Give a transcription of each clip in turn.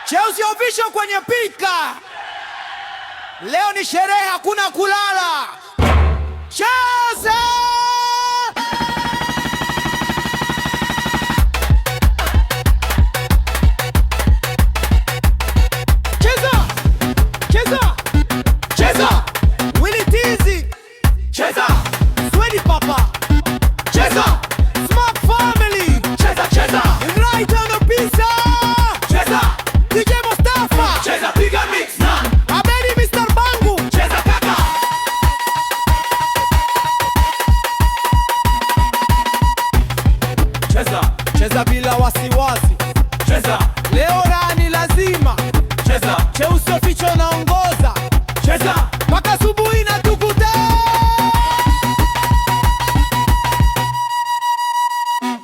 Chelsea official kwenye pika. Leo ni sherehe, hakuna kulala. Chelsea! Cheza! Cheza! Cheza! Willy Tizi! Cheza! Swedi Papa! Cheza! Smart Family! Cheza, cheza! Right on the pizza! Cheza! DJ Mustafa! Cheza, piga mix na Abedi Mr. Bangu! cheza kaka. Cheza, Cheza bila wasiwasi. cheza, Leo raha ni lazima. cheza, Cheusi official naongoza. cheza. Mpaka asubuhi na tukute.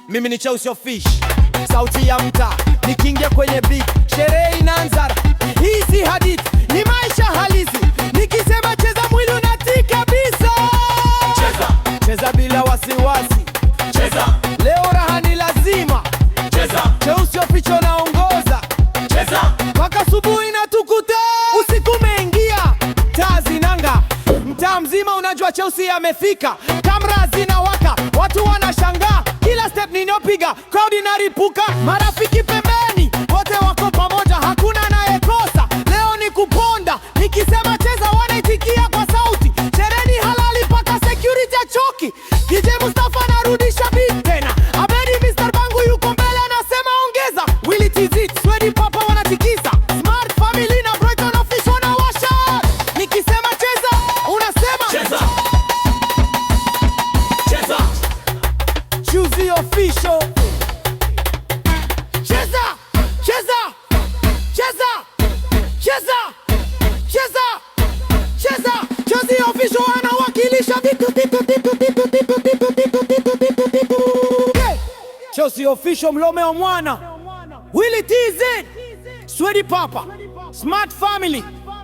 Mimi ni Cheusi official. Sauti ya mtaa. Nikiingia kwenye beat, sherehe inaanza. Hii si hadithi, ni maisha halisi. Nikisema cheza mwili unatii kabisa. Cheza, Cheza bila wasiwasi. cheza, Leo raha ni lazima. cheza, Cheusi official naongoza. cheza. Mpaka asubuhi na tukute. Usiku umeingia, taa zinanga, mtaa mzima unajua Chelsea amefika. Kamera zinawaka, watu wanashangaa, kila step ninayopiga crowd inaripuka. Marafiki pembeni, wote wako pamoja, hakuna anayekosa. Leo ni kuponda, nikisema cheza wanaitikia kwa sauti. Sherehe ni halali mpaka security achoki. DJ Mustafa anarudisha beat tena. Abedi Mr. Bangu yuko mbele anasema ongeza. Willy Tizi, Swedi Papa wanatikisa. Smart Family na Brighton official na washa. Nikisema cheza, unasema Cheza, cheza, Cheusi official. Cheza, cheza, cheza, cheza, cheza, cheza. Cheusi official anawakilisha vitu. Okay. Cheusi official Mlomeo mwana. Willy Tizi, Swedi Papa, Smart Family,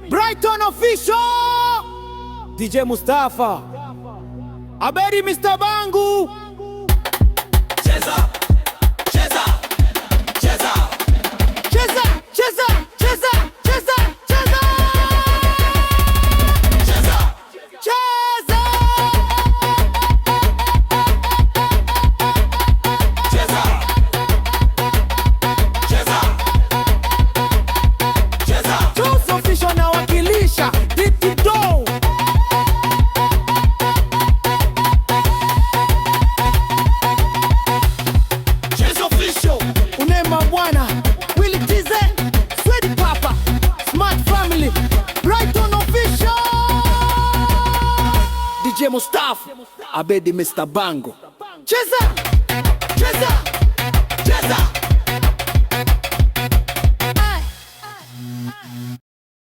Brighton official, DJ Mustafa, Abedi Mr. Bangu. cheza, cheza, cheza. Cheza, cheza, cheza, cheza, cheza. Cheza, Cheza. cheza, cheza, cheza. Cheusi official nawakilisha Ditido. Cheza official. Unema bwana Willy Tizi, Swedi Papa, Smart Family, Brighton official, DJ Mustafa, Abedi Mr. Bango. Cheza, cheza.